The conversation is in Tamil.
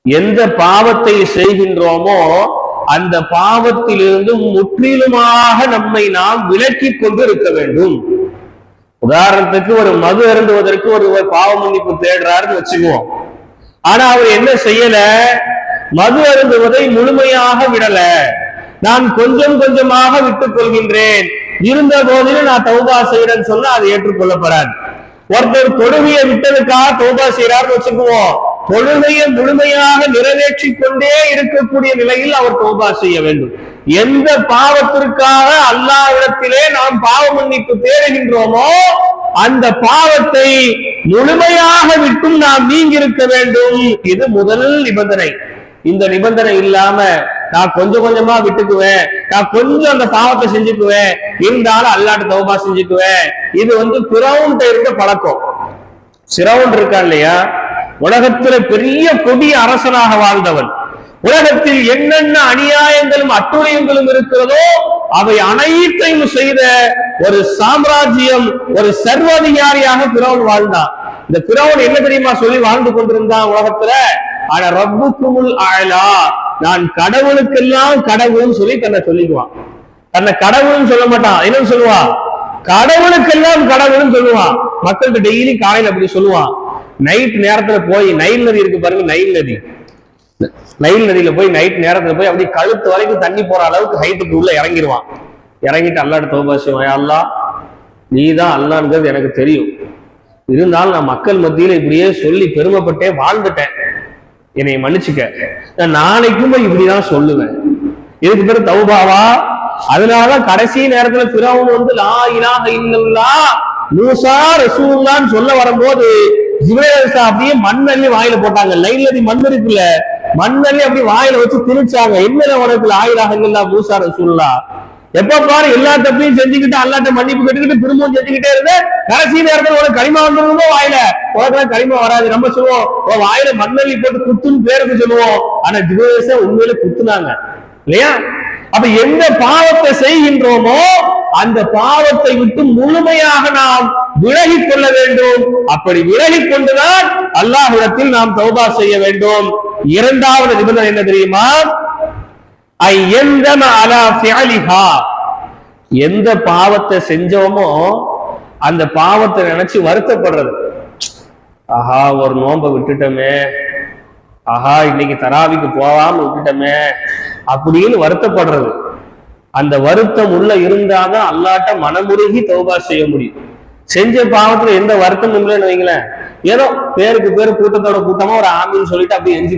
எந்த பாவத்தை செய்கின்றோமோ அந்த பாவத்திலிருந்து முற்றிலுமாக நம்மை நாம் விலக்கி கொண்டு இருக்க வேண்டும். உதாரணத்துக்கு ஒரு மது அருந்துவதற்கு ஒரு பாவ மன்னிப்பு தேடுறாருன்னு வச்சுக்குவோம். ஆனா அவர் என்ன செய்யல? மது அருந்துவதை முழுமையாக விடல. நான் கொஞ்சம் கொஞ்சமாக விட்டுக் கொள்கின்றேன், இருந்த போதிலும் நான் தௌபா செய்யறேன்னு சொன்னா அது ஏற்றுக்கொள்ளப்படாது. ஒருத்தர் தொழுகையை விட்டதுக்காக தௌபா செய்யறாருன்னு வச்சுக்குவோம். தொழுகையை முழுமையாக நிறைவேற்றி கொண்டே இருக்கக்கூடிய நிலையில் அவர் தௌபா செய்ய வேண்டும். எந்த பாவத்திற்காக அல்லாஹ்விடத்திலே நாம் பாவ மன்னிப்பு தேடுகின்றோமோ அந்த பாவத்தை முழுமையாக விட்டும் நாம் நீங்கி இருக்க வேண்டும். இது முதல் நிபந்தனை. இந்த நிபந்தனை இல்லாம நான் கொஞ்சம் கொஞ்சமா விட்டுக்குவேன், நான் கொஞ்சம் அந்த பாவத்தை செஞ்சுக்குவேன், இருந்தாலும் அல்லாஹ்ட்ட தௌபா செஞ்சுக்குவேன், இது பிறவுன்ட்ட இருக்க பழக்கம். சிரவுன் இருக்கா இல்லையா, உலகத்துல பெரிய கொடிய அரசனாக வாழ்ந்தவன். உலகத்தில் என்னென்ன அநியாயங்களும் அட்டுழியங்களும் இருக்கிறதோ அவை அனைத்தையும் செய்த ஒரு சாம்ராஜ்யம், ஒரு சர்வாதிகாரியாக பிறவுன் வாழ்ந்தான். இந்த பிறவுன் என்ன தெரியுமா சொல்லி வாழ்ந்து கொண்டிருந்தான் உலகத்துல? ஆனா ரப்புக்குமுல் அலா, நான் கடவுளுக்கெல்லாம் கடவுள்னு சொல்லி தன்னை சொல்லிக்குவான். தன்னை கடவுள்னு சொல்ல மாட்டான். என்னன்னு சொல்லுவான்? கடவுளுக்கெல்லாம் கடவுள்னு சொல்லுவான். மக்களுக்கு டெய்லி காலையில் அப்படி சொல்லுவான். நைட் நேரத்துல போய் நைல் நதி இருக்கு பாருங்க, நைல் நதியில போய் நைட் நேரத்துல போய் அப்படி கழுத்து வரைக்கும் தண்ணி போற அளவுக்கு ஹைட்டுக்கு உள்ள இறங்கிடுவான். இறங்கிட்டு அல்லாஹ்ட்ட தௌபா செய்வான். யா அல்லாஹ், நீ தான் அல்லாஹ்ங்கிறது எனக்கு தெரியும், இருந்தாலும் நான் மக்கள் மத்தியில இப்படியே சொல்லி பெருமைப்பட்டே வாழ்ந்துட்டேன், என்னை மன்னிச்சுக்க, நான் நாளைக்கும் இப்படிதான் சொல்லுவேன். இதுக்கு பேரு தௌபாவா? அதனாலதான் கடைசி நேரத்துல பிறவுன் லா இலாஹ இல்லல்லாஹ் மூசா ரசூலுல்லாஹ்னு சொல்ல வரும்போது ஜிப்ரீல் அப்படியே மண்ணள்ளி வாயில போட்டாங்க. நைல் நதி மண் இருக்குல்ல, மண்ணள்ளி அப்படியே வாயில வச்சு திணிச்சாங்க. என்ன உனக்கு லா இலாஹ இல்லல்லாஹ் மூசா ரசூலுல்லாஹ்? எப்ப பாரு எல்லா தப்பையும் செஞ்சுக்கிட்டு அல்லாஹ்ட்ட மன்னிப்பு கேட்டுக்கிட்டு திரும்பவும் செஞ்சுக்கிட்டே இருந்த, கடைசி நேரத்தில் உனக்கு களிமா வந்துருந்தோ வாயில, உனக்கு களிமா வராது. நம்ம சொல்லுவோம் வாயில மண்ணள்ளி போட்டு குத்துன்னு பேருக்கு சொல்லுவோம். ஆனா ஜிப்ரீல் உண்மையில குத்துனாங்க இல்லையா? அப்ப எந்த பாவத்தை செய்கின்றோமோ அந்த பாவத்தை விட்டு முழுமையாக நாம் விலகி கொள்ள வேண்டும். அப்படி விலகி கொண்டுதான் அல்லாஹ்விடத்தில் நாம் தௌபா செய்ய வேண்டும். இரண்டாவது நிபந்தனை என்ன தெரியுமா? எந்த பாவத்தை செஞ்சோமோ அந்த பாவத்தை நினைச்சு வருத்தப்படுறது. ஆஹா, ஒரு நோன்பை விட்டுட்டோமே, ஆஹா இன்னைக்கு தராவிக்கு போகாம விட்டுட்டோமே அப்படின்னு வருத்தப்படுறது. அந்த வருத்தம் உள்ள இருந்தாதான் அல்லாஹ்ட்ட மனமுருகி தௌபா செய்ய முடியும். செஞ்ச பாவத்துல எந்த வருத்தமும் இல்லைன்னு வைங்களேன், ஏதோ பேருக்கு பேரு கூட்டத்தோட கூட்டமா ஒரு ஆமின்னு சொல்லிட்டு அப்படி எஞ்சி